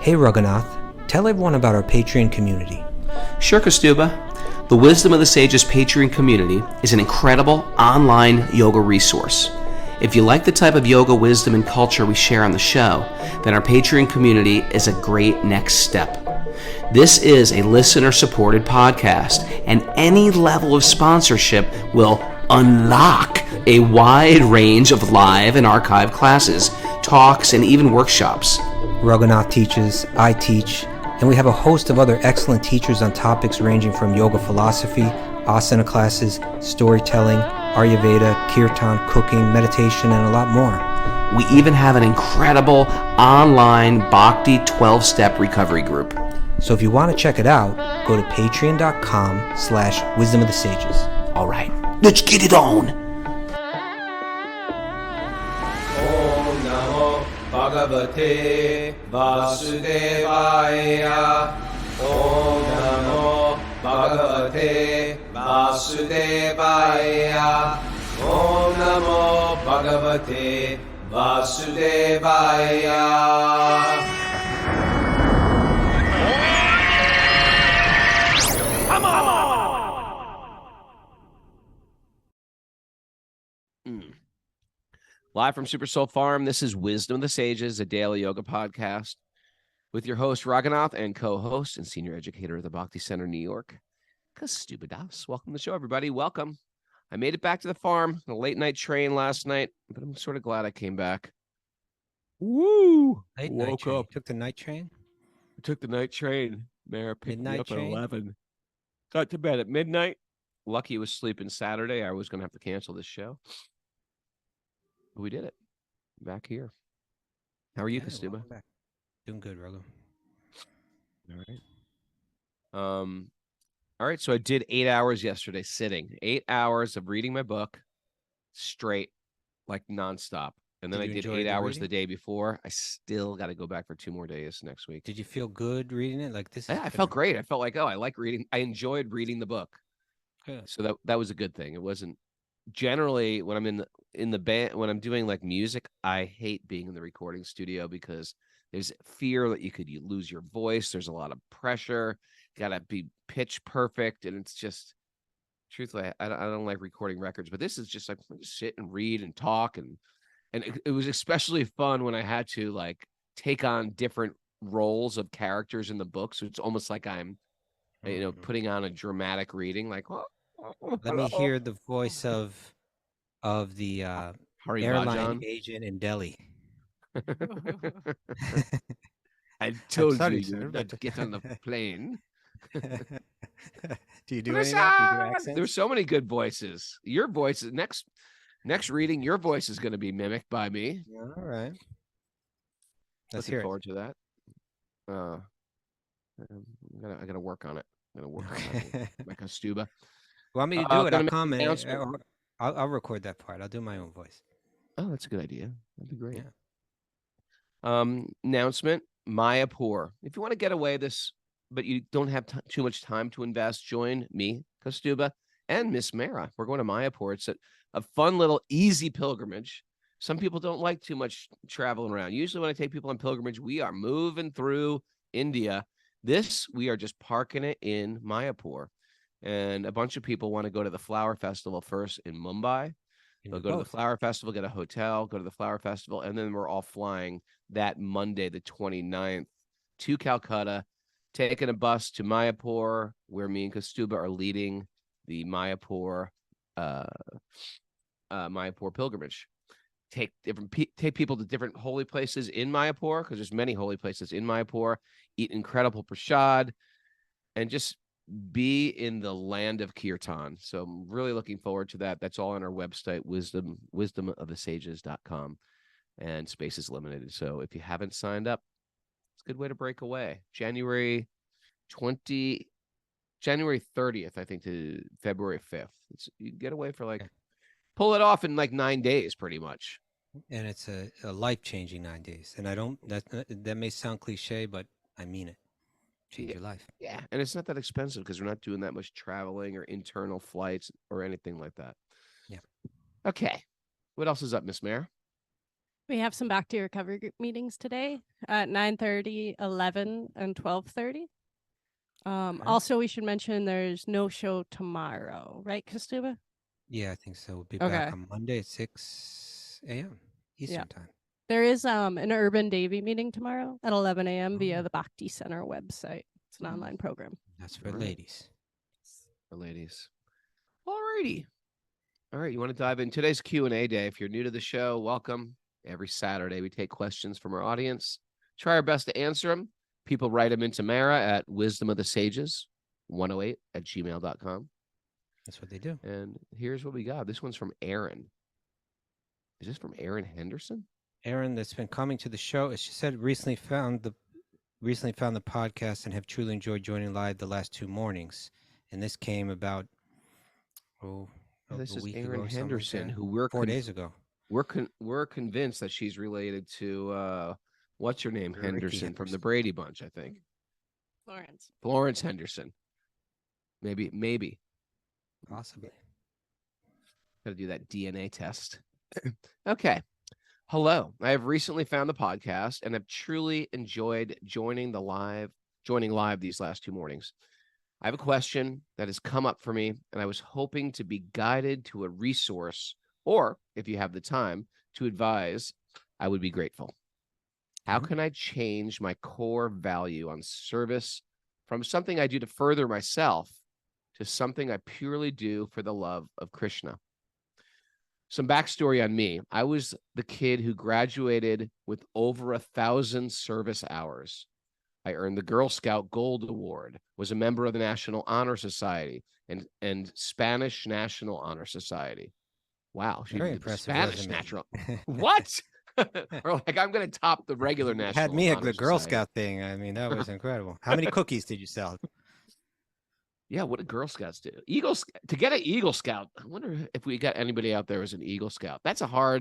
Hey Raghunath, tell everyone about our Patreon community. Sure, Kastuba. The Wisdom of the Sages Patreon community is an incredible online yoga resource. If you like the type of yoga wisdom and culture we share on the show, then our Patreon community is a great next step. This is a listener-supported podcast, and any level of sponsorship will unlock a wide range of live and archived classes, talks, and even workshops. Raghunath teaches, I teach, and we have a host of other excellent teachers on topics ranging from yoga philosophy, asana classes, storytelling, Ayurveda, kirtan, cooking, meditation, and a lot more. We even have an incredible online Bhakti 12-step recovery group. So if you want to check it out, go to patreon.com/wisdom of the sages. All right, let's get it on. Bhagavate Vasudevaya. Om Namo Bhagavate Vasudevaya. Om Namo Bhagavate Vasudevaya. Come on! Live from Super Soul Farm, this is Wisdom of the Sages, a daily yoga podcast with your host, Raghunath, and co-host and senior educator of the Bhakti Center, New York, Kastuba Das. Welcome to the show, everybody. Welcome. I made it back to the farm on a late-night train last night, but I'm sort of glad I came back. Woo! Late night train. Up. Took the night train? I took the night train. Mara picked me up train? at 11. Got to bed at midnight. Lucky was sleeping Saturday. I was going to have to cancel this show. We did it. Back here. How are you, Kastuba? Doing good, Raghu. All right. So I did 8 hours yesterday sitting. 8 hours of reading my book straight, like nonstop. And then I did 8 hours the day before. I still got to go back for 2 more days next week. Did you feel good reading it? Like this? I felt great. I felt like, I like reading. I enjoyed reading the book. Good. So that was a good thing. It wasn't generally when I'm in the band, when I'm doing like music, I hate being in the recording studio because there's fear that you lose your voice. There's a lot of pressure. You gotta be pitch perfect, and it's just, truthfully, I don't like recording records. But this is just like just sit and read and talk, and it was especially fun when I had to like take on different roles of characters in the book. So it's almost like I'm, putting on a dramatic reading, like, well. Let me hear the voice of the airline agent in Delhi. I told you not to get on the plane. Do you do any of that? Do you do accents? There's so many good voices. Your voice is next reading. Your voice is going to be mimicked by me. All right. Looking forward to that. I gotta work on it. My Kastuba. Want me to do it? I'll comment. I'll record that part. I'll do my own voice. Oh, that's a good idea. That'd be great. Yeah. Announcement: Mayapur. If you want to get away but you don't have too much time to invest, join me, Kastuba, and Miss Mara. We're going to Mayapur. It's a fun little easy pilgrimage. Some people don't like too much traveling around. Usually when I take people on pilgrimage, we are moving through India. We are just parking it in Mayapur. And a bunch of people want to go to the Flower Festival first in Mumbai. They'll go to the Flower Festival, get a hotel, go to the Flower Festival, and then we're all flying that Monday, the 29th, to Calcutta, taking a bus to Mayapur, where me and Kastuba are leading the Mayapur pilgrimage. Take people to different holy places in Mayapur, because there's many holy places in Mayapur. Eat incredible prasad, and just be in the land of kirtan. So I'm really looking forward to that. That's all on our website, wisdomofthesages.com, and space is limited. So if you haven't signed up, it's a good way to break away. January 30th, I think, to February 5th. You get away for pull it off in 9 days, pretty much. And it's a life-changing 9 days. And that may sound cliche, but I mean it. Change your life. Yeah, and it's not that expensive because we're not doing that much traveling or internal flights or anything like that. Yeah. Okay. What else is up, Miss Mare? We have some back to your recovery group meetings today at 9:30, 11, and 12:30. Also, we should mention there's no show tomorrow, right, Kastuba? Yeah, I think so. We'll be Okay. back on Monday at 6 a.m. Eastern time. There is an Urban Davy meeting tomorrow at 11 a.m. via Oh. the Bhakti Center website. It's an online program. That's for All right. ladies. For ladies. Alrighty. All right, you want to dive in today's Q&A day. If you're new to the show, welcome. Every Saturday, we take questions from our audience. Try our best to answer them. People write them into Mara at wisdomofthesages108@gmail.com. That's what they do. And here's what we got. This one's from Aaron. Is this from Aaron Henderson? Aaron, that's been coming to the show. She said recently found the podcast and have truly enjoyed joining live the last 2 mornings. And this came about this a is week Aaron ago, Henderson, like who we're 4 days ago. We're convinced that she's related to what's her name, Henderson from the Brady Bunch, I think. Florence Henderson. Maybe. Possibly. Got to do that DNA test. Okay. Hello. I have recently found the podcast and have truly enjoyed joining live these last 2 mornings. I have a question that has come up for me, and I was hoping to be guided to a resource, or if you have the time to advise, I would be grateful. How can I change my core value on service from something I do to further myself to something I purely do for the love of Krishna? Some backstory on me. I was the kid who graduated with over 1,000 service hours. I earned the Girl Scout Gold Award, was a member of the National Honor Society and Spanish National Honor Society. Wow. Very impressive. Spanish resume. National. What? Or like, I'm going to top the regular National Had me at Honor the Girl Society. Scout thing. I mean, that was incredible. How many cookies did you sell? Yeah, what do Girl Scouts do? To get an Eagle Scout, I wonder if we got anybody out there as an Eagle Scout. That's a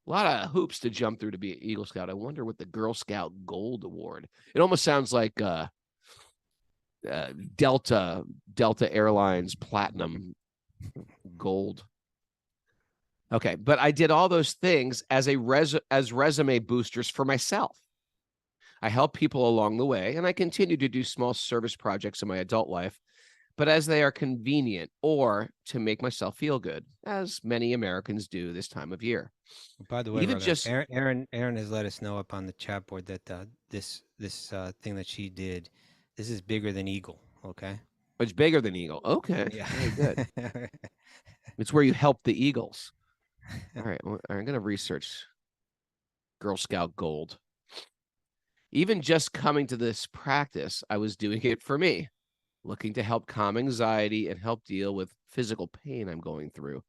lot of hoops to jump through to be an Eagle Scout. I wonder what the Girl Scout Gold Award. It almost sounds like Delta Airlines Platinum Gold. Okay, but I did all those things as resume boosters for myself. I help people along the way, and I continue to do small service projects in my adult life, but as they are convenient or to make myself feel good, as many Americans do this time of year. By the way, Even brother, just Aaron has let us know up on the chat board that this thing that she did, this is bigger than Eagle. Okay, it's bigger than Eagle. Okay, yeah, very good. It's where you help the Eagles. All right, well, I'm going to research Girl Scout Gold. Even just coming to this practice, I was doing it for me, looking to help calm anxiety and help deal with physical pain I'm going through.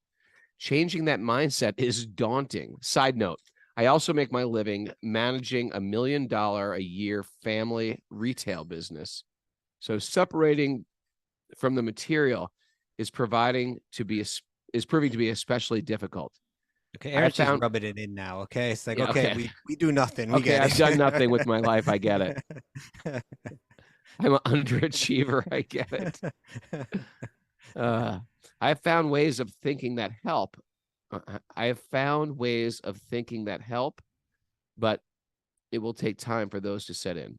Changing that mindset is daunting. Side note, I also make my living managing $1 million a year family retail business. So separating from the material is proving to be especially difficult. Okay, Aaron's just rubbing it in now. Okay, it's like, okay. We do nothing. We get it. I've done nothing with my life. I get it. I'm an underachiever. I get it. I have found ways of thinking that help. But it will take time for those to set in.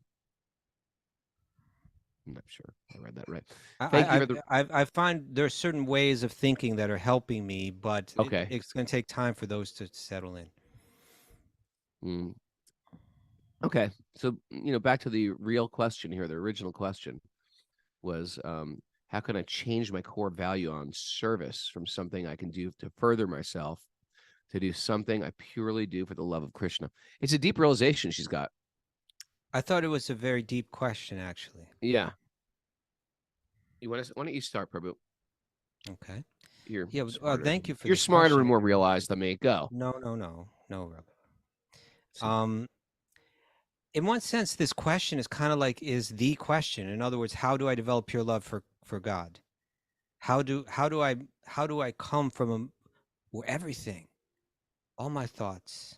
I'm not sure I read that right. I find there's certain ways of thinking that are helping me, but it's going to take time for those to settle in. Okay, so back to the real question here. The original question was, how can I change my core value on service from something I can do to further myself to do something I purely do for the love of Krishna? It's a deep realization she's got. I thought it was a very deep question, actually. Yeah. Why don't you start, Prabhu? Okay. Thank you for. You're smarter question. And more realized than me. Go. No, Robert. In one sense, this question is kind of like the question. In other words, how do I develop pure love for God? How do I come from where everything, all my thoughts,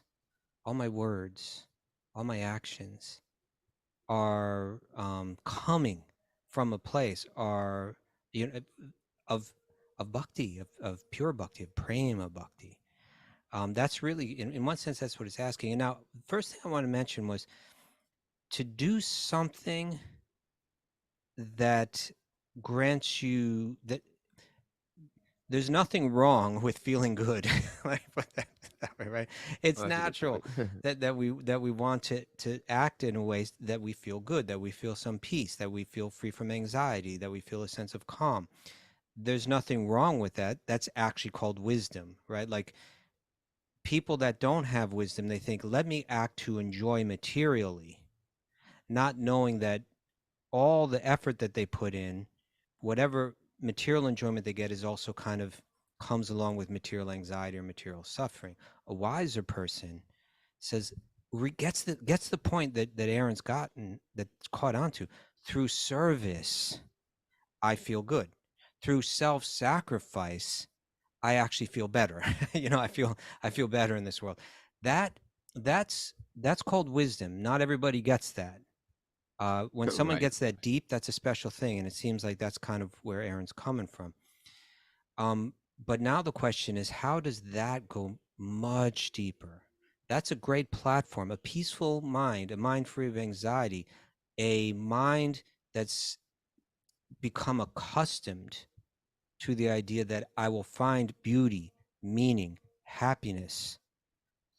all my words, all my actions are coming from a place of bhakti, of pure bhakti, of prema bhakti. That's really, in one sense, that's what it's asking. And now, first thing I want to mention was to do something that grants you that there's nothing wrong with feeling good. Like put that way, right? It's Well, that's a good natural point. that we want to act in a way that we feel good, that we feel some peace, that we feel free from anxiety, that we feel a sense of calm. There's nothing wrong with that. That's actually called wisdom, right? Like people that don't have wisdom, they think, let me act to enjoy materially, not knowing that all the effort that they put in, whatever material enjoyment they get, is also kind of comes along with material anxiety or material suffering. A wiser person says, gets the point that Aaron's gotten, that's caught onto. Through service, I feel good. Through self-sacrifice, I actually feel better. I feel better in this world. That's called wisdom. Not everybody gets that. When someone Right. gets that deep, that's a special thing, and it seems like that's kind of where Aaron's coming from. But now the question is, how does that go much deeper? That's a great platform. A peaceful mind, a mind free of anxiety, a mind that's become accustomed to the idea that I will find beauty, meaning, happiness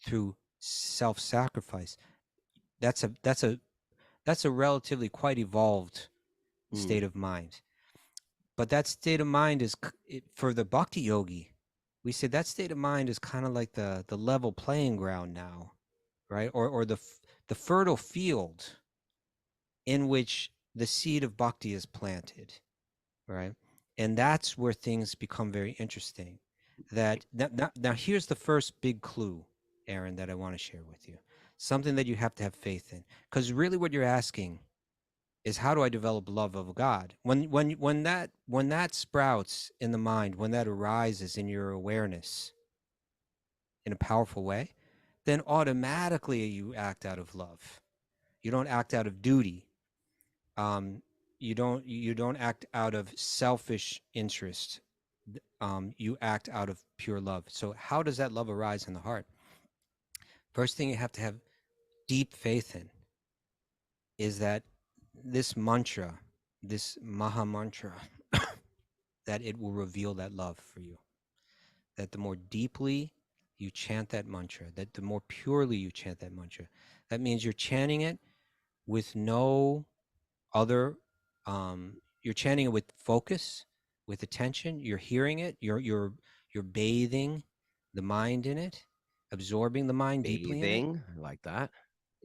through self-sacrifice. That's a relatively quite evolved state of mind. But that state of mind is for the bhakti yogi. We say that state of mind is kind of like the level playing ground now, right? Or the fertile field in which the seed of bhakti is planted, right? And that's where things become very interesting. Now here's the first big clue, Aaron, that I want to share with you. Something that you have to have faith in, because really what you're asking is, how do I develop love of God? When that sprouts in the mind, when that arises in your awareness in a powerful way, then automatically you act out of love. You don't act out of duty. You don't act out of selfish interest. You act out of pure love. So how does that love arise in the heart? First thing you have to have deep faith in is that this mantra, this Maha Mantra, that it will reveal that love for you. That the more deeply you chant that mantra, that the more purely you chant that mantra, that means you're chanting it with no other, you're chanting it with focus, with attention. You're hearing it. You're bathing the mind in it, absorbing the mind deeply in it. Bathing, I like that.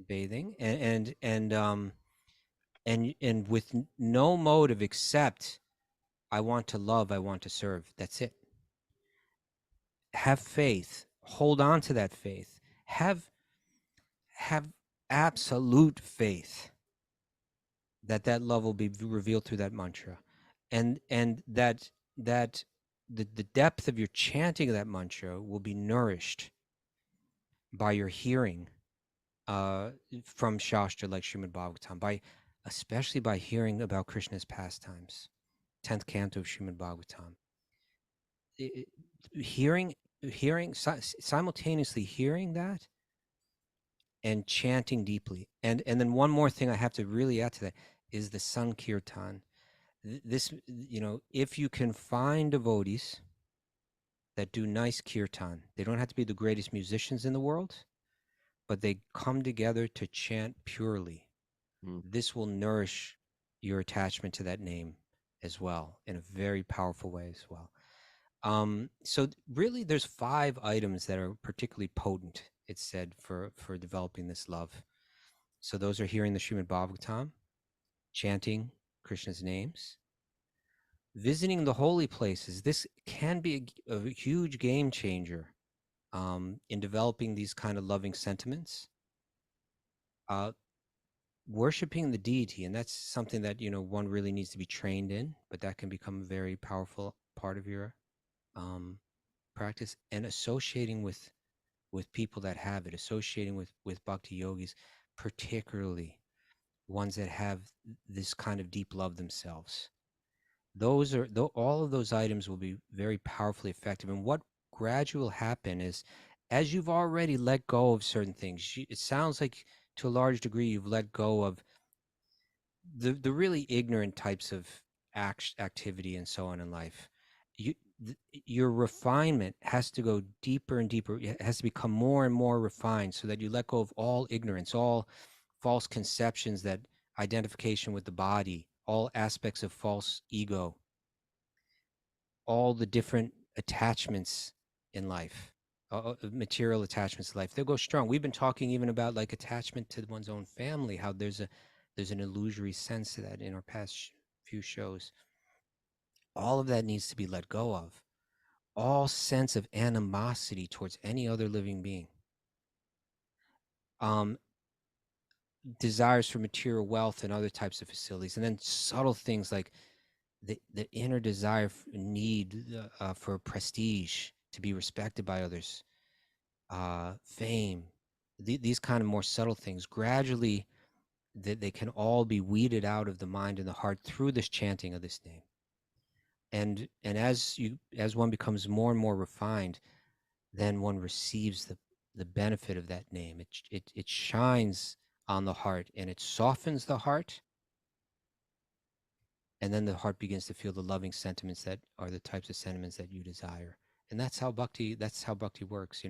Bathing and with no motive except I want to love, I want to serve. That's it. Have faith. Hold on to that faith. Have absolute faith that love will be revealed through that mantra, and that the depth of your chanting of that mantra will be nourished by your hearing from Shastra like Srimad Bhagavatam, especially by hearing about Krishna's pastimes, 10th canto of Srimad Bhagavatam. Simultaneously hearing that and chanting deeply. And then one more thing I have to really add to that is the Sankirtan. This, if you can find devotees that do nice kirtan, they don't have to be the greatest musicians in the world, but they come together to chant purely. This will nourish your attachment to that name as well, in a very powerful way as well. So really there's 5 items that are particularly potent, it's said, for developing this love. So those are hearing the Srimad Bhagavatam, chanting Krishna's names, visiting the holy places. This can be a huge game changer in developing these kind of loving sentiments. Worshiping the deity, and that's something that one really needs to be trained in, but that can become a very powerful part of your practice. And associating with people that have it, associating with bhakti yogis, particularly ones that have this kind of deep love themselves. All of those items will be very powerfully effective. And what gradually will happen is, as you've already let go of certain things, it sounds like to a large degree you've let go of the really ignorant types of activity and so on in life. Your refinement has to go deeper and deeper. It has to become more and more refined so that you let go of all ignorance, all false conceptions, that identification with the body, all aspects of false ego, all the different attachments in life, material attachments to life. They'll go strong. We've been talking even about like attachment to one's own family, how there's an illusory sense to that in our past few shows. All of that needs to be let go of. All sense of animosity towards any other living being. Desires for material wealth and other types of facilities, and then subtle things like the inner desire, need for prestige, to be respected by others, fame, these kind of more subtle things. Gradually, they can all be weeded out of the mind and the heart through this chanting of this name. And as one becomes more and more refined, then one receives the benefit of that name. It shines on the heart and it softens the heart. And then the heart begins to feel the loving sentiments that are the types of sentiments that you desire. And that's how bhakti works,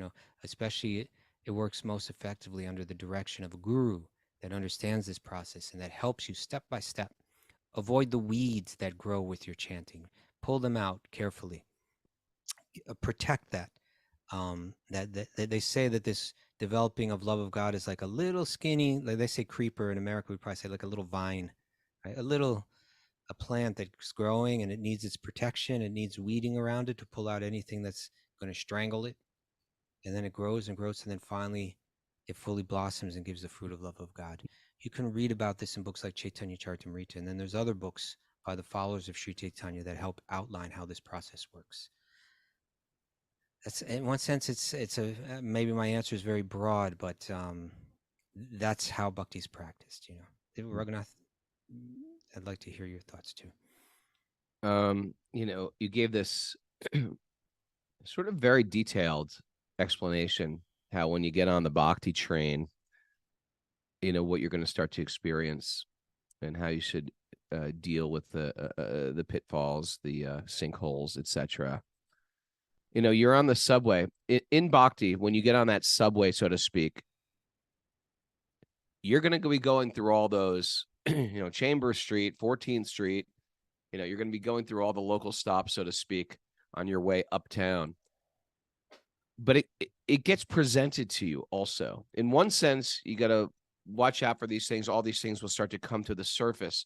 especially it works most effectively under the direction of a guru that understands this process and that helps you step by step. Avoid the weeds that grow with your chanting. Pull them out carefully. Protect that. That they say that this developing of love of God is like a little skinny, like they say creeper. In America, we probably say like a little vine, right? A plant that's growing and it needs its protection. It needs weeding around it to pull out anything that's going to strangle it. And then it grows and grows, and then finally it fully blossoms and gives the fruit of love of God. You can read about this in books like Chaitanya Charitamrita, and then there's other books by the followers of Sri Chaitanya that help outline how this process works. That's, in one sense, it's maybe my answer is very broad, but that's how bhakti is practiced. Raghunath, I'd like to hear your thoughts too. You gave this sort of very detailed explanation how when you get on the bhakti train, what you're going to start to experience and how you should deal with the pitfalls, the sinkholes, etc. You're on the subway in bhakti. When you get on that subway, so to speak, you're going to be going through all those, Chambers Street, 14th Street. You're going to be going through all the local stops, so to speak, on your way uptown. But it gets presented to you also. In one sense, you got to watch out for these things. All these things will start to come to the surface.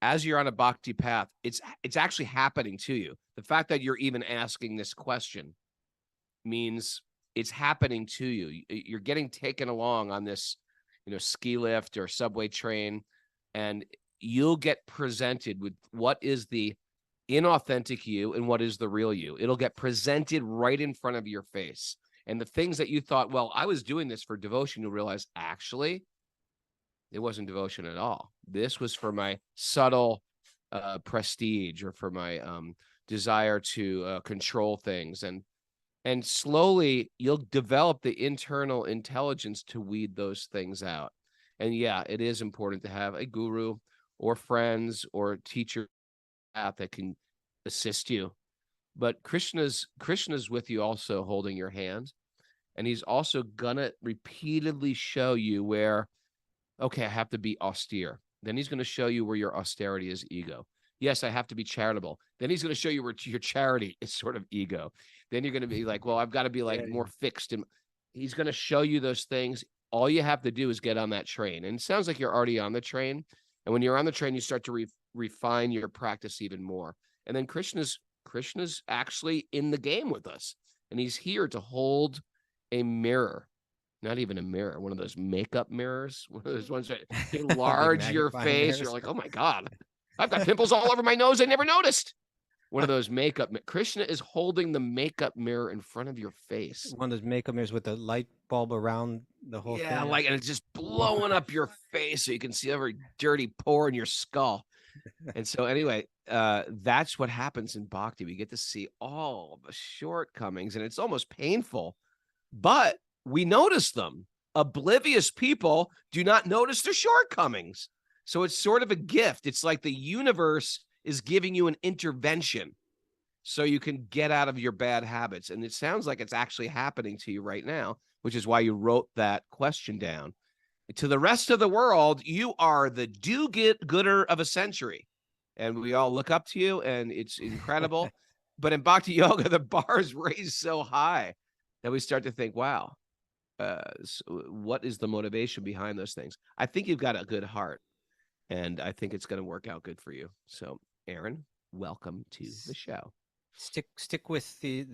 As you're on a bhakti path, it's actually happening to you. The fact that you're even asking this question means it's happening to you. You're getting taken along on this, ski lift or subway train, and you'll get presented with what is the inauthentic you and what is the real you. It'll get presented right in front of your face. And the things that you thought, well, I was doing this for devotion, you'll realize actually it wasn't devotion at all. This was for my subtle prestige or for my desire to control things. And slowly you'll develop the internal intelligence to weed those things out. And yeah, it is important to have a guru or friends or teacher that can assist you. But Krishna's with you also holding your hand. And he's also gonna repeatedly show you where, okay, I have to be austere. Then he's going to show you where your austerity is ego. Yes, I have to be charitable. Then he's going to show you where your charity is sort of ego. Then you're going to be like, well, I've got to be like more fixed. And he's going to show you those things. All you have to do is get on that train. And it sounds like you're already on the train. And when you're on the train, you start to refine your practice even more. And then Krishna's actually in the game with us. And he's here to hold a mirror. Not even a mirror, one of those makeup mirrors, one of those ones that enlarge your face. Mirrors. You're like, oh my God, I've got pimples all over my nose. I never noticed. One of those makeup. Krishna is holding the makeup mirror in front of your face. One of those makeup mirrors with the light bulb around the whole thing. Yeah, and it's just blowing up your face so you can see every dirty pore in your skull. And so anyway, that's what happens in bhakti. We get to see all the shortcomings, and it's almost painful but we notice them. Oblivious people do not notice their shortcomings. So it's sort of a gift. It's like the universe is giving you an intervention so you can get out of your bad habits. And it sounds like it's actually happening to you right now, which is why you wrote that question down. To the rest of the world, you are the do-gooder of a century. And we all look up to you, and it's incredible. But in Bhakti Yoga, the bar is raised so high that we start to think, wow, what is the motivation behind those things? I think you've got a good heart, and I think it's going to work out good for you. So, Aaron, welcome to the show. Stick with the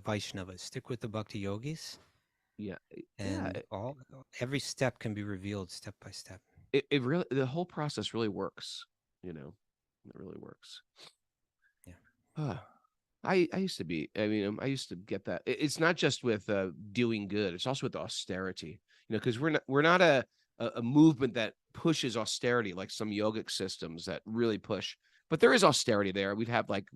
Vaishnavas. Stick with the Bhakti Yogis. Yeah, and every step can be revealed step by step. It really, the whole process really works. You know, it really works. Yeah. I used to be. I mean, I used to get that. It's not just with doing good. It's also with austerity. You know, because we're not a movement that pushes austerity like some yogic systems that really push. But there is austerity there. We'd have like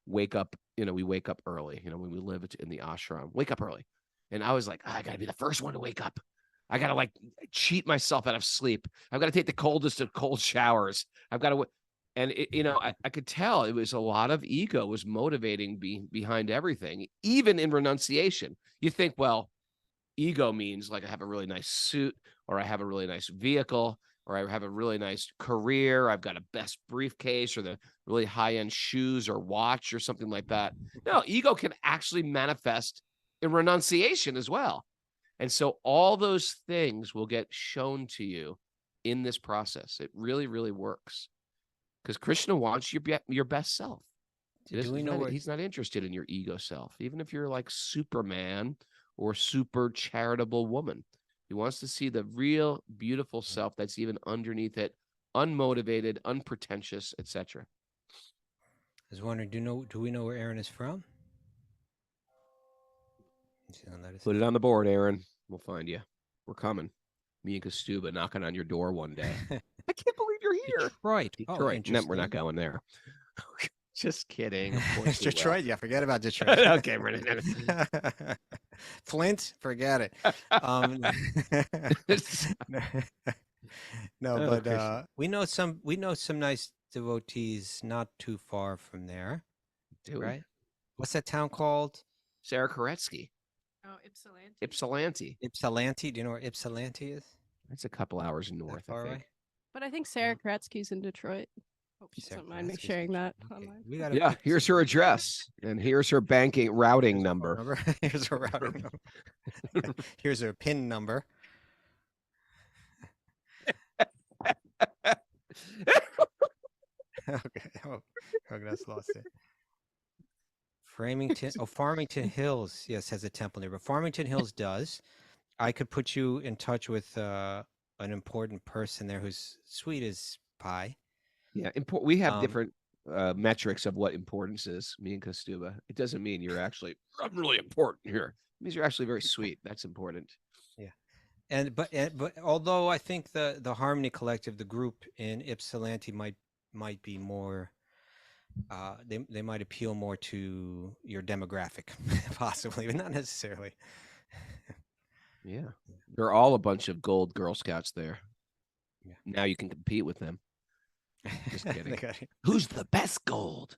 wake up. You know, we wake up early. You know, when we live in the ashram, wake up early. And I was like, I got to be the first one to wake up. I got to like cheat myself out of sleep. I've got to take the coldest of cold showers. I've got to. And, I could tell it was a lot of ego was motivating behind everything, even in renunciation. You think, well, ego means like I have a really nice suit, or I have a really nice vehicle, or I have a really nice career. I've got a best briefcase, or the really high-end shoes or watch or something like that. No, ego can actually manifest in renunciation as well. And so all those things will get shown to you in this process. It really, really works. Because Krishna wants your best self. He's not interested in your ego self, even if you're like Superman or super charitable woman. He wants to see the real beautiful self that's even underneath it, unmotivated, unpretentious, etc. I was wondering, do we know where Aaron is from? Put it on the board, Aaron. We'll find you. We're coming. Me and Kastuba knocking on your door one day. I can't believe you're here. Detroit. No, we're not going there. Just kidding. Of course Detroit. Yeah, forget about Detroit. Okay, Flint, forget it. No, but we know some nice devotees not too far from there. Right? What's that town called? Sarah Koretsky. Oh, Ypsilanti. Ypsilanti. Ypsilanti. Do you know where Ypsilanti is? It's a couple hours north, I think. Away? But I think Sarah Koretsky's in Detroit. Hope she doesn't mind me sharing that online. Yeah, here's her address, and here's her routing number. Here's her routing number. Here's her PIN number. Okay. Oh, that's lost it. Farmington Hills, yes, has a temple nearby. Farmington Hills does. I could put you in touch with an important person there who's sweet as pie. Yeah, we have different metrics of what importance is, me and Kastuba. It doesn't mean I'm really important here. It means you're actually very sweet. That's important. Yeah. But although I think the Harmony Collective, the group in Ypsilanti might be more they might appeal more to your demographic, possibly, but not necessarily. Yeah. They're all a bunch of gold Girl Scouts there. Yeah. Now you can compete with them. Just kidding. Who's the best gold?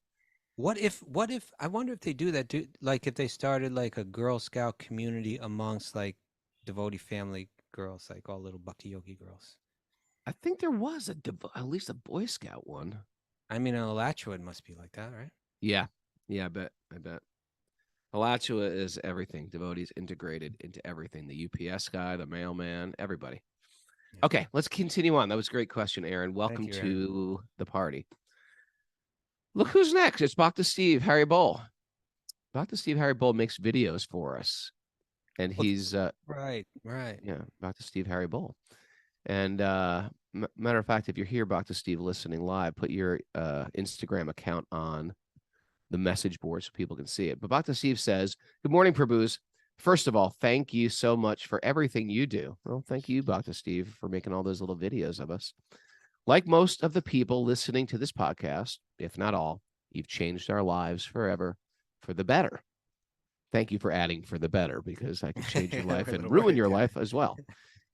What if I wonder if they do that, like if they started like a Girl Scout community amongst like devotee family girls, like all little Bhakti Yogi girls. I think there was at least a Boy Scout one. I mean, in Alachua it must be like that, right? Yeah, I bet. Alachua is everything. Devotees integrated into everything. The UPS guy, the mailman, everybody. Yeah. Okay, let's continue on. That was a great question, Aaron. Welcome to the party. Look who's next. It's Bhakti Steve Harry Bowl. Bhakti Steve Harry Bowl makes videos for us. And he's right. Yeah, Bhakti Steve Harry Bowl. And matter of fact, if you're here, Bhakti Steve, listening live, put your Instagram account on the message board so people can see it. But Bhakti Steve says, "Good morning, Prabhus. First of all, thank you so much for everything you do." Well, thank you, Bhakti Steve, for making all those little videos of us. Like most of the people listening to this podcast, if not all, you've changed our lives forever for the better. Thank you for adding for the better, because I can change your life For and the ruin word, your yeah. life as well.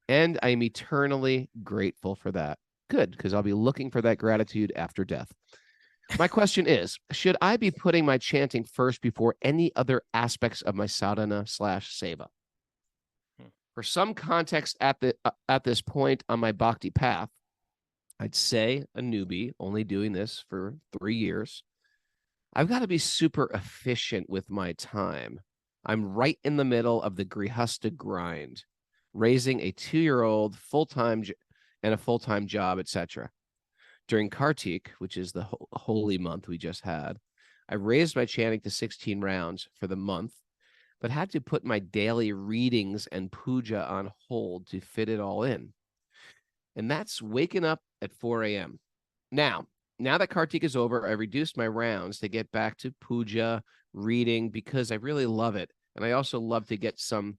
And I am eternally grateful for that. Good, because I'll be looking for that gratitude after death. My question is, should I be putting my chanting first before any other aspects of my sadhana/seva? For some context at this point on my bhakti path, I'd say a newbie only doing this for 3 years, I've got to be super efficient with my time. I'm right in the middle of the grihasta grind, raising a 2-year-old full-time and a full-time job, etc. During Kartik, which is the holy month we just had, I raised my chanting to 16 rounds for the month, but had to put my daily readings and puja on hold to fit it all in. And that's waking up at 4 a.m. Now that Kartik is over, I reduced my rounds to get back to puja, reading, because I really love it. And I also love to get some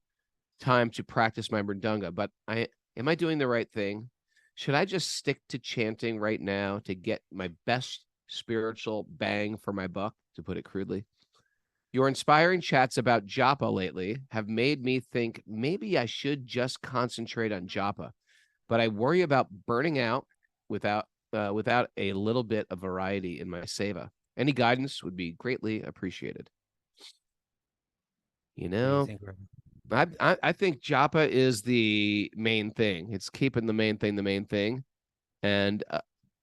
time to practice my mridanga. But am I doing the right thing? Should I just stick to chanting right now to get my best spiritual bang for my buck, to put it crudely? Your inspiring chats about japa lately have made me think maybe I should just concentrate on japa, but I worry about burning out without a little bit of variety in my seva. Any guidance would be greatly appreciated. You What do you know, think, Reverend? I think japa is the main thing. It's keeping the main thing. And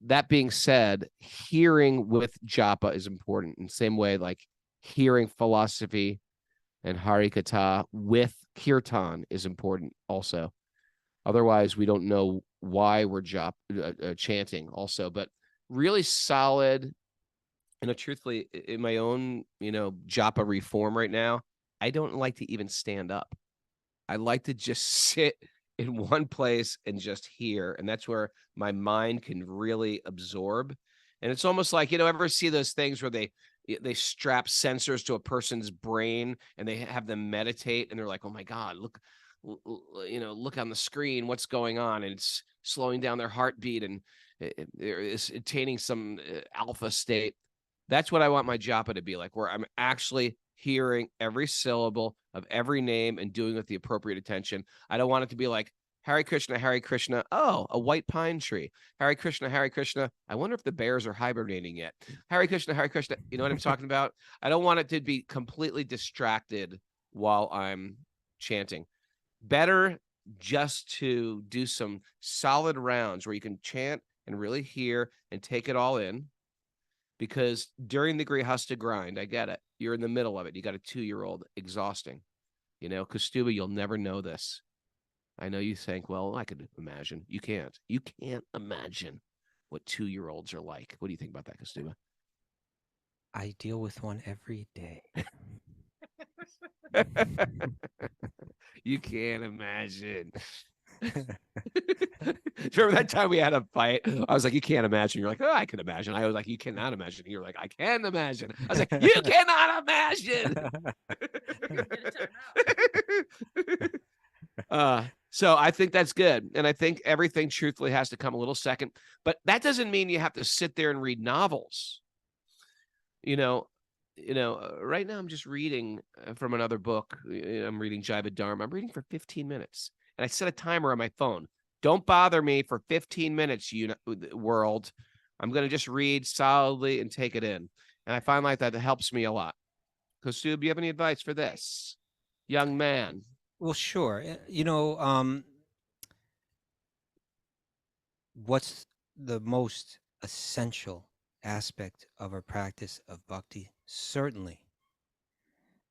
that being said, hearing with japa is important in the same way like hearing philosophy and harikatha with kirtan is important also. Otherwise, we don't know why we're chanting also. But really solid, truthfully, in my own, japa reform right now, I don't like to even stand up. I like to just sit in one place and just hear. And that's where my mind can really absorb. And it's almost like, ever see those things where they strap sensors to a person's brain and they have them meditate and they're like, oh my God, look on the screen, what's going on? And it's slowing down their heartbeat and it's attaining some alpha state. That's what I want my japa to be like, where I'm actually hearing every syllable of every name and doing it with the appropriate attention. I don't want it to be like, Hare Krishna, oh, a white pine tree. Hare Krishna, I wonder if the bears are hibernating yet. Hare Krishna, you know what I'm talking about? I don't want it to be completely distracted while I'm chanting. Better just to do some solid rounds where you can chant and really hear and take it all in. Because during the grihasta grind, I get it. You're in the middle of it. You got a 2-year-old, exhausting. Kastuba, you'll never know this. I know you think, well, I could imagine. You can't. You can't imagine what 2-year-olds are like. What do you think about that, Kastuba? I deal with one every day. You can't imagine. Remember that time we had a fight? I was like, you can't imagine. You're like, oh, I can imagine. I was like, you cannot imagine. You're like, I can imagine. I was like, you cannot imagine. So I think that's good. And I think everything truthfully has to come a little second. But that doesn't mean you have to sit there and read novels. Right now I'm just reading from another book. I'm reading Jaiva Dharma. I'm reading for 15 minutes. And I set a timer on my phone. Don't bother me for 15 minutes, world. I'm going to just read solidly and take it in. And I find like that helps me a lot. Kostub, do you have any advice for this young man? Well, sure. What's the most essential aspect of our practice of bhakti? Certainly,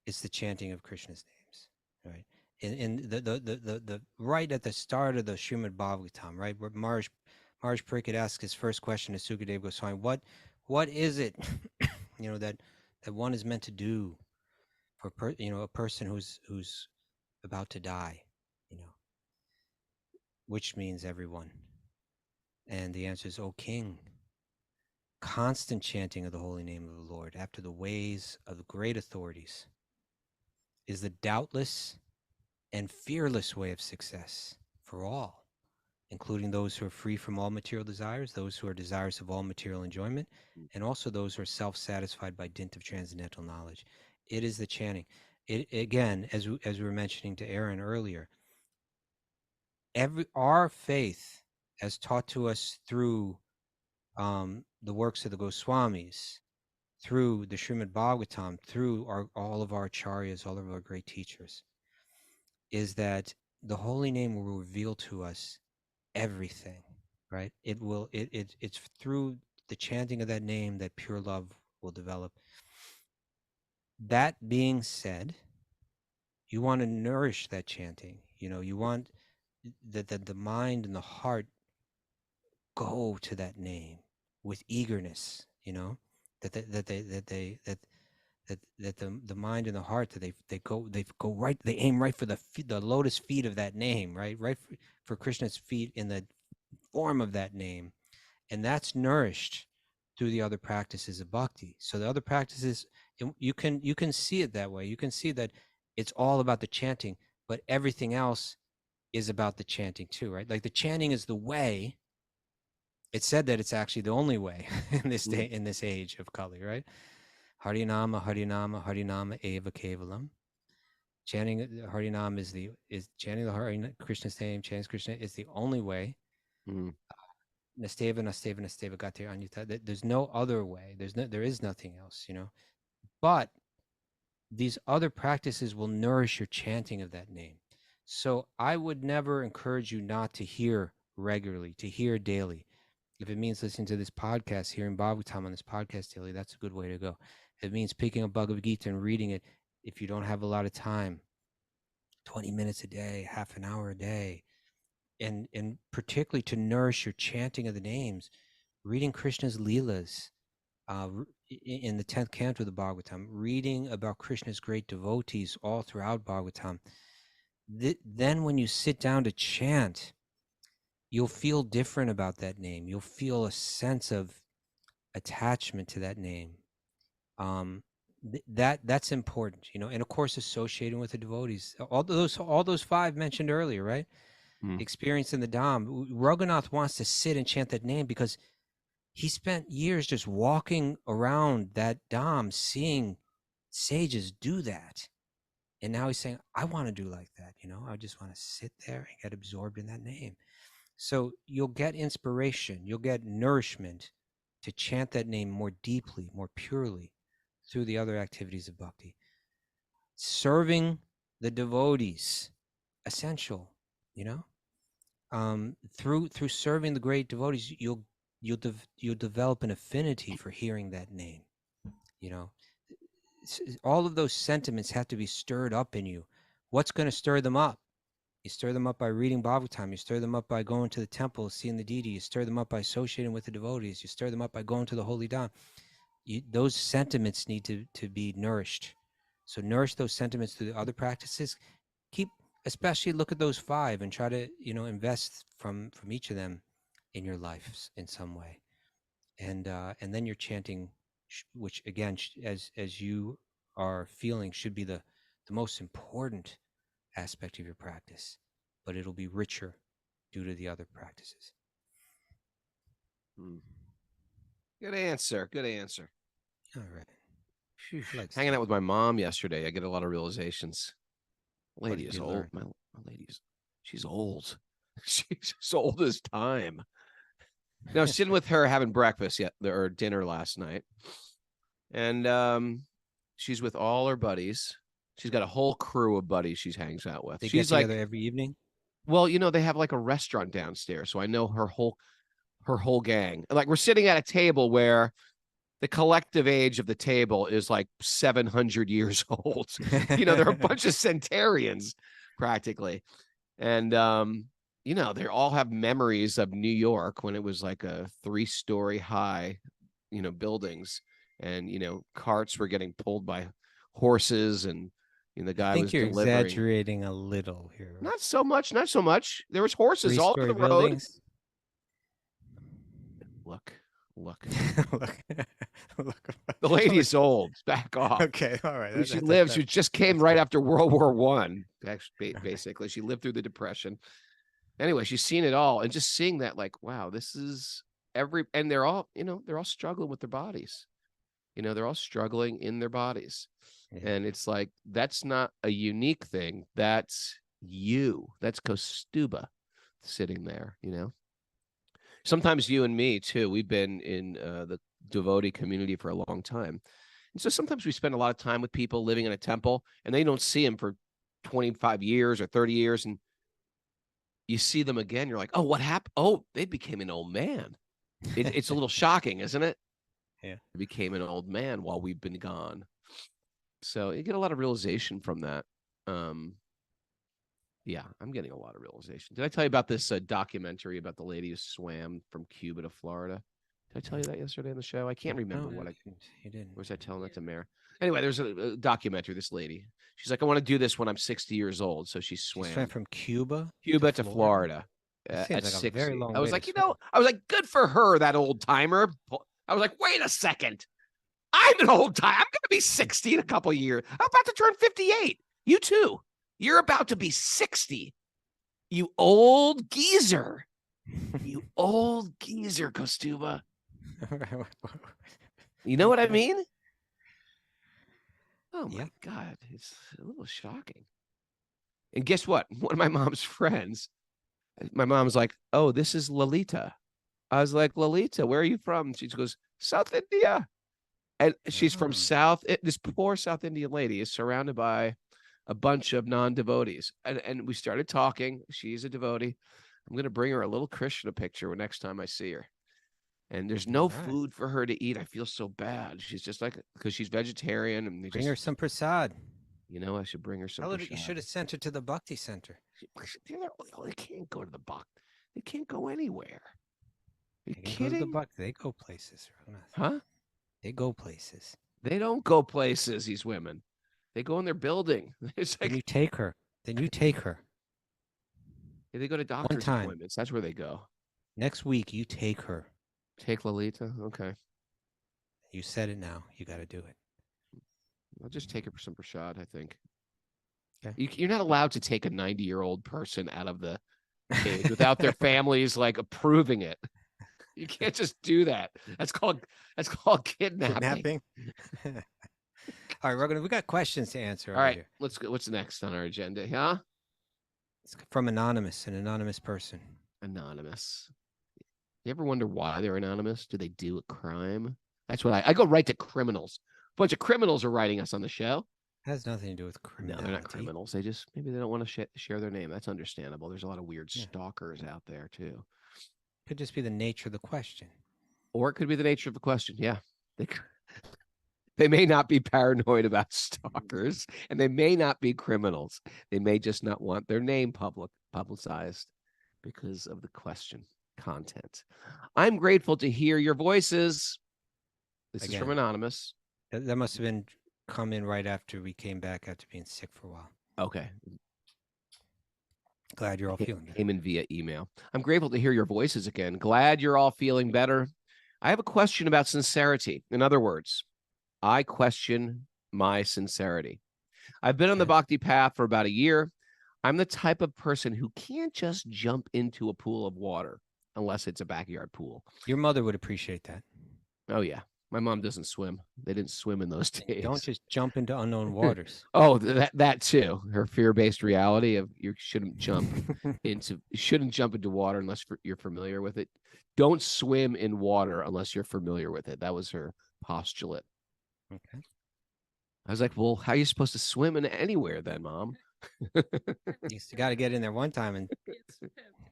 it's the chanting of Krishna's names, right? In the right at the start of the Srimad Bhagavatam, right, where Maharaj Pariksit asks his first question to Sukadeva Goswami, what is it, that one is meant to do for a person who's about to die, which means everyone. And the answer is, O King, constant chanting of the holy name of the Lord after the ways of the great authorities is the doubtless and fearless way of success for all, including those who are free from all material desires, those who are desirous of all material enjoyment, and also those who are self-satisfied by dint of transcendental knowledge. It is the chanting. It again, as we were mentioning to Aaron earlier, our faith, as taught to us through the works of the Goswamis, through the Srimad Bhagavatam, through all of our acharyas, all of our great teachers, is that the holy name will reveal to us everything, right? It's through the chanting of that name that pure love will develop. That being said, you want to nourish that chanting. You want that the mind and the heart go to that name with eagerness. That the mind and the heart, that they aim right for the lotus feet of that name, right for Krishna's feet in the form of that name, and that's nourished through the other practices of bhakti. So the other practices, you can see it that way. You can see that it's all about the chanting, but everything else is about the chanting too, right? Like the chanting is the way. It's said that it's actually the only way in this day, in this age of Kali, right? Harinama, Harinama, Harinama eva kevalam. Chanting Harinam is chanting the Krishna's name, chanting Krishna is the only way. Nasteva, Nasteva, Nasteva, Gate Anyuta. There's no other way. There is nothing else, But these other practices will nourish your chanting of that name. So I would never encourage you not to hear regularly, to hear daily. If it means listening to this podcast, hearing Bhagavatam on this podcast daily, that's a good way to go. If it means picking up Bhagavad Gita and reading it, if you don't have a lot of time, 20 minutes a day, half an hour a day, and particularly to nourish your chanting of the names, reading Krishna's Leelas, in the 10th canto of the Bhagavatam, reading about Krishna's great devotees all throughout Bhagavatam. Then when you sit down to chant, you'll feel different about that name. You'll feel a sense of attachment to that name. That's important, and of course associating with the devotees. All those five mentioned earlier, right? Experience in the Dham. Raghunath wants to sit and chant that name because he spent years just walking around that Dham, seeing sages do that. And now he's saying, I want to do like that. I just want to sit there and get absorbed in that name. So you'll get inspiration, you'll get nourishment to chant that name more deeply, more purely through the other activities of bhakti. Serving the devotees, essential, through serving the great devotees, you'll develop an affinity for hearing that name. All of those sentiments have to be stirred up in you. What's going to stir them up? You stir them up by reading Bhagavatam. You stir them up by going to the temple, seeing the deity. You stir them up by associating with the devotees. You stir them up by going to the holy Dham. Those sentiments need to be nourished. So nourish those sentiments through the other practices. Especially look at those five and try to invest from each of them in your life in some way, and then you're chanting, which again, as you are feeling, should be the most important aspect of your practice, but it'll be richer due to the other practices. Good answer. All right. Hanging out with my mom yesterday, I get a lot of realizations. Lady is old. My lady's, she's old. She's as old as time. Now, sitting with her having breakfast or dinner last night, and she's with all her buddies. She's got a whole crew of buddies she hangs out with. She's get together every evening. Well, they have like a restaurant downstairs, so I know her whole gang. Like we're sitting at a table where the collective age of the table is like 700 years old. They're a bunch of centenarians practically. And, they all have memories of New York when it was like a 3-story high, buildings, and, carts were getting pulled by horses, and the guy was delivering. You're exaggerating a little here. Not so much. There was horses all over the road. Buildings. Look. Look. The lady's old. Back off. Okay, all right. She just came right after World War I. Basically, she lived through the Depression. Anyway, she's seen it all, and just seeing that, like, wow, this is and they're all, they're all struggling with their bodies. They're all struggling in their bodies. Yeah. And it's like, that's not a unique thing. That's you. That's Kostuba sitting there, Sometimes you and me too, we've been in the devotee community for a long time. And so sometimes we spend a lot of time with people living in a temple and they don't see them for 25 years or 30 years. And you see them again. You're like, oh, what happened? Oh, they became an old man. It's a little shocking, isn't it? Yeah. They became an old man while we've been gone. So you get a lot of realization from that. Yeah, I'm getting a lot of realization. Did I tell you about this documentary about the lady who swam from Cuba to Florida? Did I tell you that yesterday on the show? I can't remember what you didn't. was I telling that to Mary? Anyway, there's a documentary. This lady, she's like, I want to do this when I'm 60 years old. So she swam. She swam from Cuba to Florida That at seems like a 60. very long I was way like, to swim. I was like, good for her, that old timer. I was like, wait a second. I'm an old timer. I'm going to be 60 in a couple of years. I'm about to turn 58. You too. You're about to be 60. You old geezer. You old geezer, Kostuba. You know what I mean? Oh, my God. It's a little shocking. And guess what? One of my mom's friends, my mom's like, oh, this is Lolita. I was like, Lolita, where are you from? She goes, South India. And she's from this poor South Indian lady is surrounded by a bunch of non-devotees. And we started talking. She's a devotee. I'm going to bring her a little Krishna picture next time I see her. And there's no food for her to eat. I feel so bad. She's just like, because she's vegetarian. And Bring her some prasad. I should bring her some prasad. You should have sent her to the Bhakti Center. They can't go to the Bhakti. They can't go anywhere. Are you They kidding? They go places. Huh? They go places. They don't go places, these women. They go in their building. It's like, Then you take her. they go to doctor's appointments. That's where they go. Next week, you take her. Take Lolita? Okay. You said it now. You got to do it. I'll just take her for some prasad, I think. Okay. You're not allowed to take a 90-year-old person out of the cage without their families like approving it. You can't just do that. That's called kidnapping. All right, we got questions to answer. All right, here. let's go. What's next on our agenda? Huh? It's from an anonymous person. Anonymous. You ever wonder why they're anonymous? Do they do a crime? That's what I go right to criminals. A bunch of criminals are writing us on the show. It has nothing to do with criminality. No, they're not criminals. Maybe they don't want to share their name. That's understandable. There's a lot of weird stalkers out there too. Could just be the nature of the question. Or it could be the nature of the question. Yeah. They may not be paranoid about stalkers, and they may not be criminals. They may just not want their name publicized because of the question content. I'm grateful to hear your voices. This is from Anonymous. That must have been come in right after we came back after being sick for a while. Okay. Glad you're all feeling better. Came in via email. I'm grateful to hear your voices again. Glad you're all feeling better. I have a question about sincerity. In other words, I question my sincerity. I've been on the bhakti path for about a year. I'm the type of person who can't just jump into a pool of water unless it's a backyard pool. Your mother would appreciate that. Oh, yeah. My mom doesn't swim. They didn't swim in those days. Don't just jump into unknown waters. Oh, that too. Her fear-based reality of you shouldn't jump into water unless you're familiar with it. Don't swim in water unless you're familiar with it. That was her postulate. Okay. I was like, well, how are you supposed to swim in anywhere then, Mom? You got to get in there one time and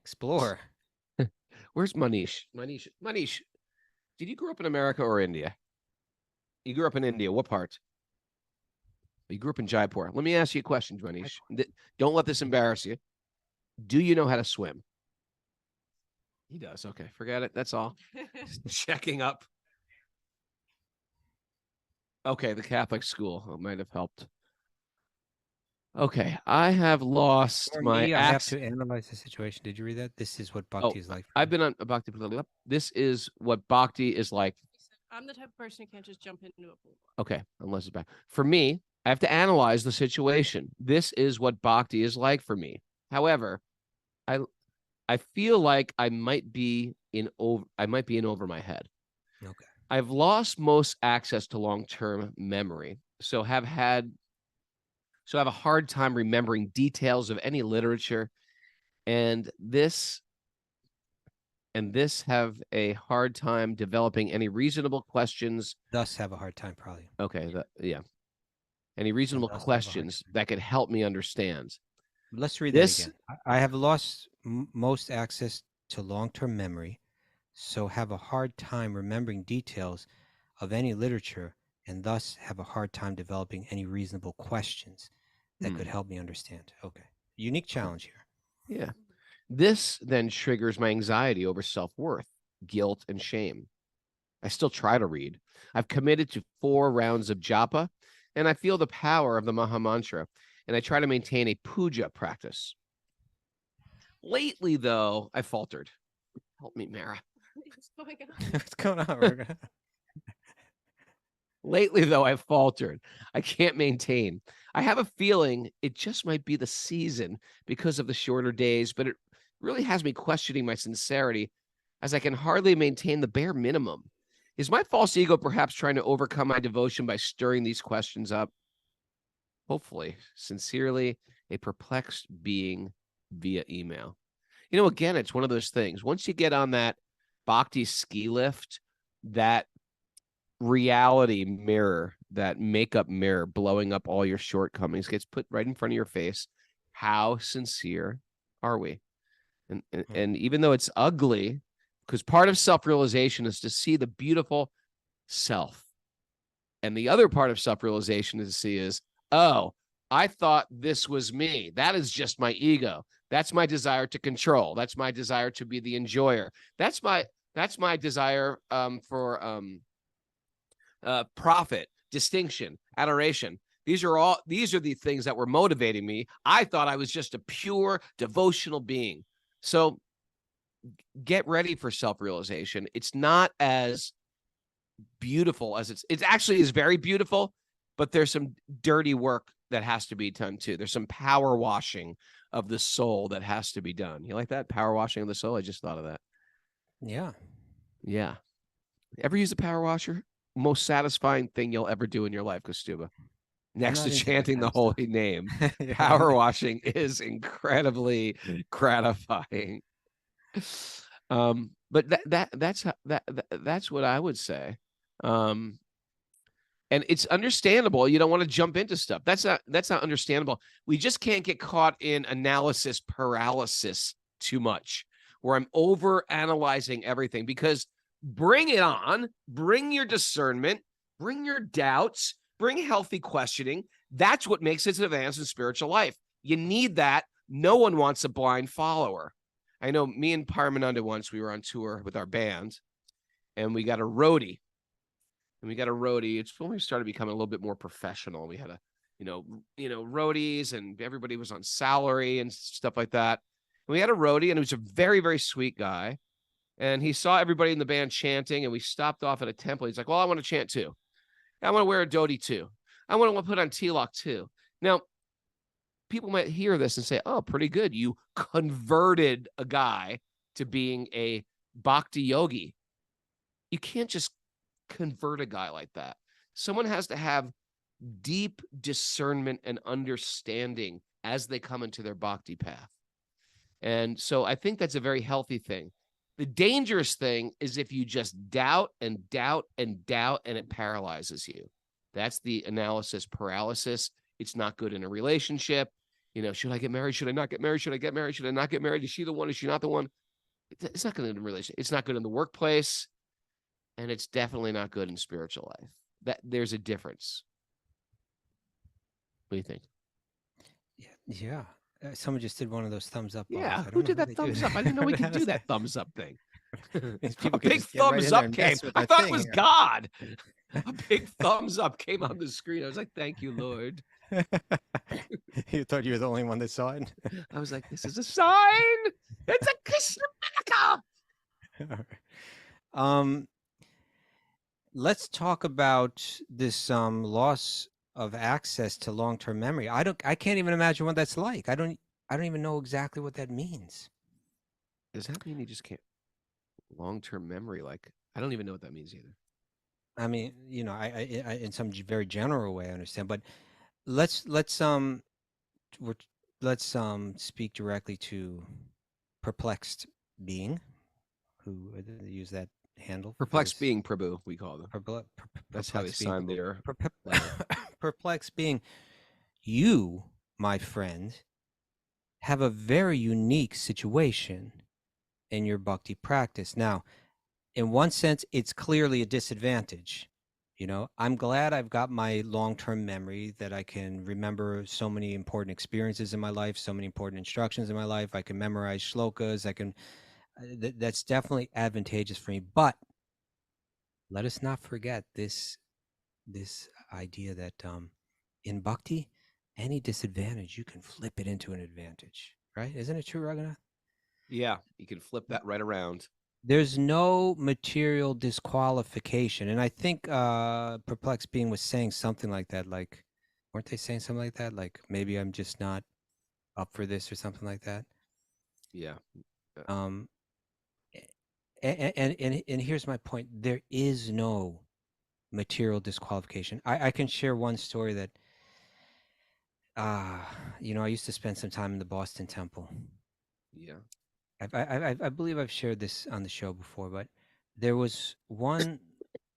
explore. Where's Manish? Manish, did you grow up in America or India? You grew up in India. What part? You grew up in Jaipur. Let me ask you a question, Manish. Don't let this embarrass you. Do you know how to swim? He does. Okay, forget it. That's all. Checking up. Okay, the Catholic school might have helped. Okay, I have lost my I have to analyze the situation. Did you read that? This is what bhakti is like. I've been on a bhakti. This is what bhakti is like. I'm the type of person who can't just jump into a pool. Okay, unless it's back. For me, I have to analyze the situation. This is what bhakti is like for me. However, I feel like I might be in over my head. Okay. I've lost most access to long-term memory, so have a hard time remembering details of any literature, and this have a hard time developing any reasonable questions. Thus have a hard time, probably. Okay, yeah. Any reasonable thus have a hard questions that could help me understand. Let's read This- that again. I have lost most access to long-term memory, so have a hard time remembering details of any literature, and thus have a hard time developing any reasonable questions that could help me understand. Okay. Unique challenge here. Yeah. This then triggers my anxiety over self-worth, guilt, and shame. I still try to read. I've committed to 4 rounds of japa, and I feel the power of the Maha Mantra, and I try to maintain a puja practice. Lately, though, I faltered. Help me, Mara. What's going on? What's going on, Roga? Lately, though, I've faltered. I can't maintain. I have a feeling it just might be the season because of the shorter days, but it really has me questioning my sincerity as I can hardly maintain the bare minimum. Is my false ego perhaps trying to overcome my devotion by stirring these questions up? Hopefully, sincerely, a perplexed being via email. Again, it's one of those things. Once you get on that bhakti ski lift, that reality mirror, that makeup mirror blowing up all your shortcomings gets put right in front of your face. How sincere are we? And even though it's ugly, because part of self-realization is to see the beautiful self. And the other part of self-realization is to see is, oh, I thought this was me. That is just my ego. That's my desire to control. That's my desire to be the enjoyer. That's my desire for profit, distinction, adoration. These are the things that were motivating me. I thought I was just a pure devotional being. So get ready for self-realization. It's not as beautiful as it actually is very beautiful, but there's some dirty work that has to be done too. There's some power washing of the soul that has to be done. You like that? Power washing of the soul? I just thought of that. Yeah. Yeah. Ever use a power washer? Most satisfying thing you'll ever do in your life, Kostuba. Next to chanting the holy name, Yeah. power washing is incredibly gratifying. But that's what I would say. And it's understandable. You don't want to jump into stuff. That's not understandable. We just can't get caught in analysis paralysis too much, where I'm over analyzing everything, because bring it on, bring your discernment, bring your doubts, bring healthy questioning. That's what makes it advance in spiritual life. You need that. No one wants a blind follower. I know me and Paramananda once, we were on tour with our band, and we got a roadie. It's when we started becoming a little bit more professional. We had roadies, and everybody was on salary and stuff like that. And we had a roadie, and he was a very, very sweet guy. And he saw everybody in the band chanting, and we stopped off at a temple. He's like, well, I want to chant too. I want to wear a dhoti too. I want to put on tilak too. Now, people might hear this and say, oh, pretty good. You converted a guy to being a bhakti yogi. You can't just convert a guy like that. Someone has to have deep discernment and understanding as they come into their bhakti path. And so I think that's a very healthy thing. The dangerous thing is if you just doubt and doubt and doubt, and it paralyzes you. That's the analysis paralysis. It's not good in a relationship. Should I get married? Should I not get married? Should I get married? Should I not get married? Is she the one? Is she not the one? It's not good in a relationship. It's not good in the workplace. And it's definitely not good in spiritual life. There's a difference. What do you think? Yeah. Someone just did one of those thumbs up. Yeah. Who did that thumbs up? I didn't know we could do that thumbs up thing. A big just get right thumbs in there up and came. mess with I that thought it thing was here. God. A big thumbs up came on the screen. I was like, thank you, Lord. You thought you were the only one that saw it? I was like, this is a sign. It's a Krishna miracle. All right. Let's talk about this loss of access to long-term memory. I can't even imagine what that's like. I don't even know exactly what that means. Does that mean you just can't long-term memory? Like, I don't even know what that means either. I mean, I in some very general way, I understand, but let's we're, let's speak directly to perplexed being who use that handle for Perplexed this being Prabhu, we call them. That's how they perplexed being. signed their Per- letter. perplexed being, you, my friend, have a very unique situation in your bhakti practice. Now, in one sense, it's clearly a disadvantage. I'm glad I've got my long-term memory that I can remember so many important experiences in my life, so many important instructions in my life. I can memorize shlokas. That's definitely advantageous for me. But let us not forget this idea that in bhakti, any disadvantage you can flip it into an advantage, right? Isn't it true, Raghunath? Yeah, you can flip that right around. There's no material disqualification, and I think perplexed being was saying something like that. Like, weren't they saying something like that? Like, maybe I'm just not up for this or something like that. Yeah. Um, and here's my point: there is no material disqualification. I can share one story that I used to spend some time in the Boston Temple. Yeah. I believe I've shared this on the show before, but there was one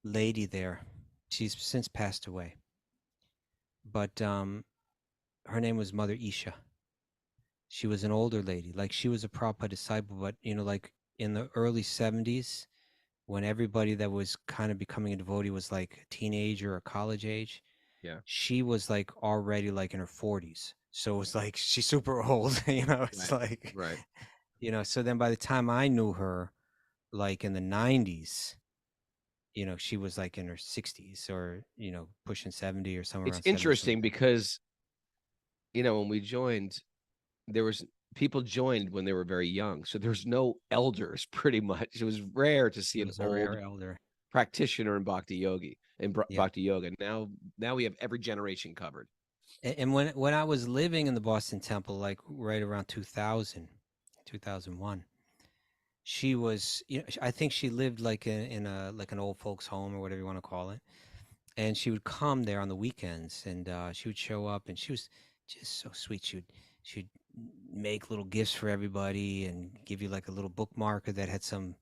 lady there. She's since passed away, but her name was Mother Isha. She was an older lady, like she was a Prabhupada disciple, but like in the early 70s, when everybody that was kind of becoming a devotee was like a teenager or college age, Yeah. she was like already like in her 40s. So it was like she's super old, it's like, Right. so then by the time I knew her, like in the 90s, she was like in her 60s or, pushing 70 or somewhere It's around 70 interesting something. because, when we joined, there was people joined when they were very young. So there's no elders pretty much. It was rare to see It an was a old rare elder. practitioner in Yeah. bhakti yoga. Now we have every generation covered. And when I was living in the Boston Temple, like right around 2000, 2001, she was, I think she lived like in a like an old folks home or whatever you want to call it. And she would come there on the weekends, and she would show up, and she was just so sweet. She'd make little gifts for everybody and give you like a little bookmarker that had some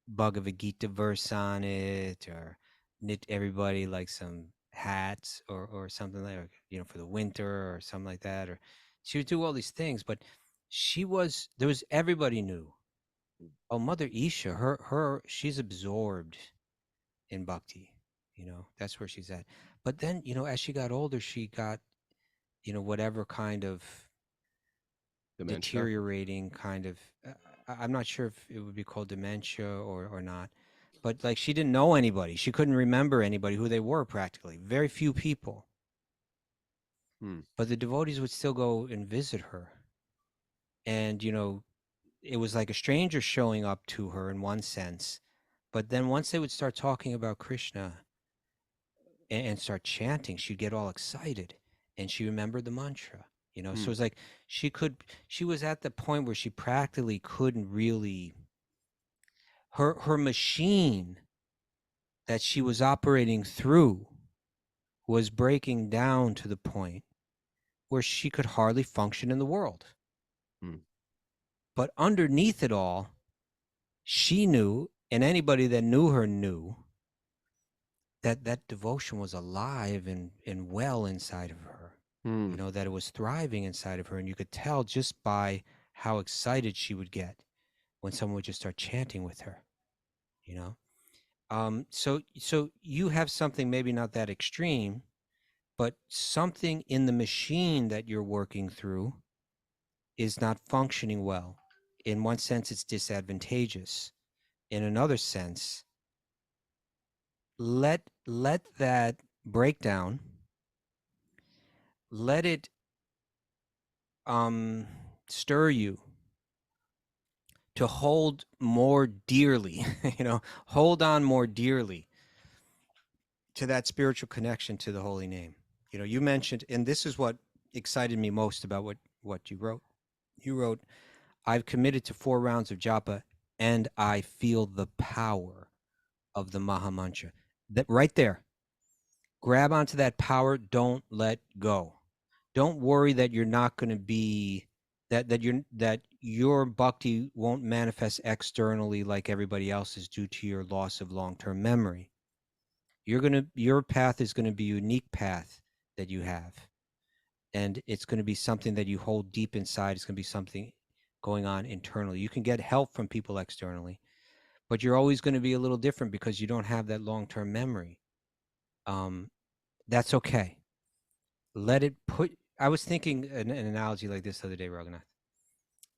Bhagavad Gita verse on it, or knit everybody like some hats or something like, for the winter or something like that. Or she would do all these things, but everybody knew, oh, Mother Isha, she's absorbed in bhakti. That's where she's at. But then, as she got older, she got, whatever kind of Dementia. deteriorating kind of, I'm not sure if it would be called dementia or not, but like she didn't know anybody. She couldn't remember anybody, who they were, practically. Very few people. But the devotees would still go and visit her. And, it was like a stranger showing up to her in one sense. But then once they would start talking about Krishna and start chanting, she'd get all excited and she remembered the mantra. So it was like she was at the point where she practically couldn't really, her machine that she was operating through was breaking down to the point where she could hardly function in the world. But underneath it all, she knew, and anybody that knew her knew, that devotion was alive and well inside of her. That it was thriving inside of her, and you could tell just by how excited she would get when someone would just start chanting with her. So you have something maybe not that extreme, but something in the machine that you're working through is not functioning well. In one sense, it's disadvantageous. In another sense, let that breakdown, let it stir you to hold more dearly, hold on more dearly to that spiritual connection to the holy name. You mentioned, and this is what excited me most about what you wrote. You wrote, I've committed to 4 rounds of japa and I feel the power of the Maha Mantra. that right there. Grab onto that power. Don't let go. Don't worry that you're not going to be that your bhakti won't manifest externally like everybody else's due to your loss of long-term memory. Your path is going to be a unique path that you have, and it's going to be something that you hold deep inside. It's going to be something going on internally. You can get help from people externally, but you're always going to be a little different because you don't have that long-term memory. That's okay. Let it put. I was thinking an analogy like this the other day, Raghunath.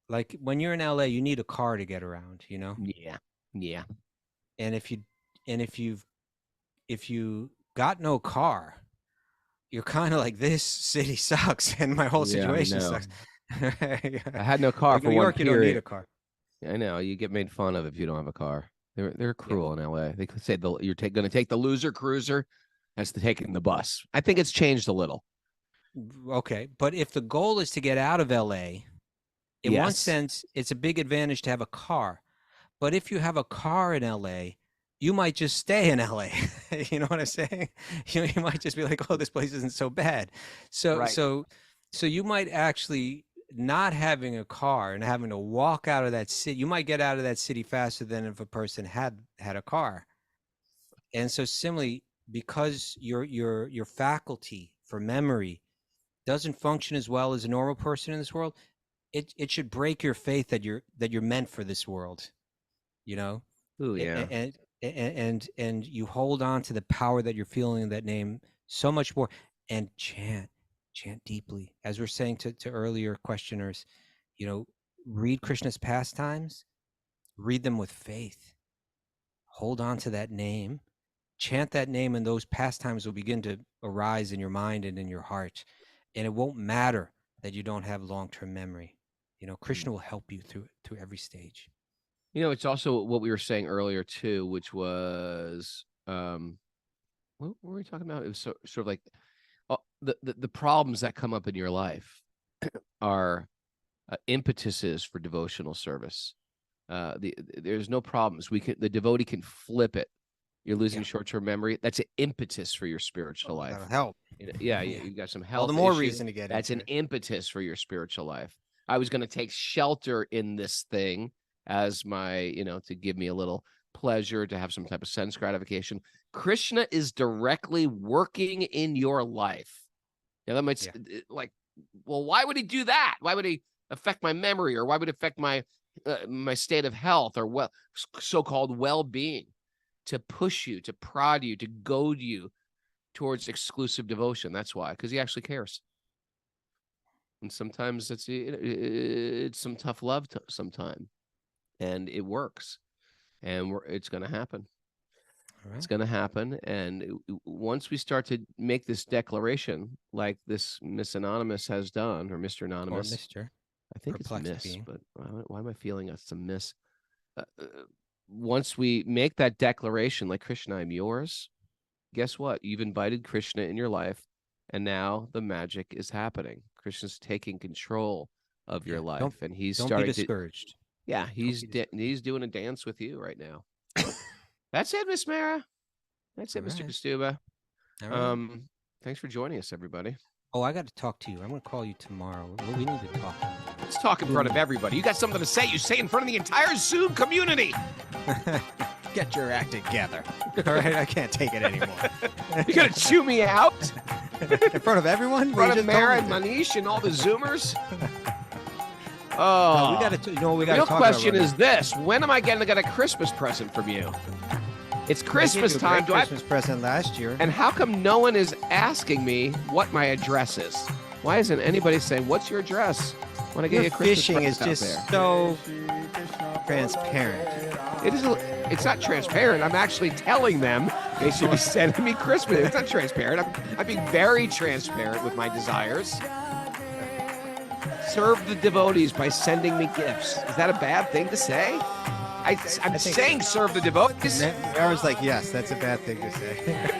Like when you're in LA, you need a car to get around, you know? Yeah. And if you got no car, you're kind of like, this city sucks and my whole situation sucks. I had no car like for New York, one you period. don't need a car. I know, you get made fun of if you don't have a car. They're cruel in LA. They could say you're going to take the loser cruiser as to taking the bus. I think it's changed a little. Okay, but if the goal is to get out of LA, in one sense, it's a big advantage to have a car. But if you have a car in LA, you might just stay in LA. You know what I'm saying? You might just be like, oh, this place isn't so bad. So you might actually not having a car and having to walk out of that city. You might get out of that city faster than if a person had a car. And so similarly, because your faculty for memory doesn't function as well as a normal person in this world, it should break your faith that you're meant for this world, you know. Ooh, yeah. And you hold on to the power that you're feeling in that name so much more, and chant deeply, as we're saying to earlier questioners, you know. Read Krishna's pastimes, read them with faith, hold on to that name, chant that name, and those pastimes will begin to arise in your mind and in your heart. And it won't matter that you don't have long-term memory. You know, Krishna will help you through every stage. You know, it's also what we were saying earlier too, which was what were we talking about? It was sort of like the problems that come up in your life are impetuses for devotional service. There's no problems. The devotee can flip it. You're losing short-term memory. That's an impetus for your spiritual life. That'll help. You've got some health. All the more issues. reason to get That's into an impetus for your spiritual life. I was going to take shelter in this thing as my, to give me a little pleasure, to have some type of sense gratification. Krishna is directly working in your life. Yeah, that might well, why would he do that? Why would he affect my memory, or why would it affect my my state of health, or so-called well-being? To push you, to prod you, to goad you towards exclusive devotion. That's why, because he actually cares. And sometimes it's some tough love sometime, and it works, and it's going to happen. Right. It's going to happen, and once we start to make this declaration, like this Miss Anonymous has done, or Mr. Anonymous, or Mr. I think it's Miss, but why am I feeling it's a Miss? Once we make that declaration, like, Krishna, I'm yours, guess what? You've invited Krishna in your life, and now the magic is happening. Krishna's taking control of your life, and he's starting to... Don't be discouraged. He's doing a dance with you right now. That's it, Miss Mara. That's it, Mr. Kastuba. Thanks for joining us, everybody. Oh, I got to talk to you. I'm going to call you tomorrow. We need to talk. Let's talk in front of everybody. You got something to say, you say in front of the entire Zoom community. Get your act together. All right, I can't take it anymore. You're going to chew me out? In front of everyone? In front of Mara and Manish and all the Zoomers? Oh. We got to talk about. The real question is this. When am I going to get a Christmas present from you? It's Christmas time. Christmas present last year. And how come no one is asking me what my address is? Why isn't anybody saying, what's your address? When I get you a Christmas fishing is just so transparent. It's not transparent. I'm actually telling them they should be sending me Christmas. It's not transparent. I'm being very transparent with my desires. Serve the devotees by sending me gifts. Is that a bad thing to say? I'm saying serve the devotees. Mara's like, yes, that's a bad thing to say.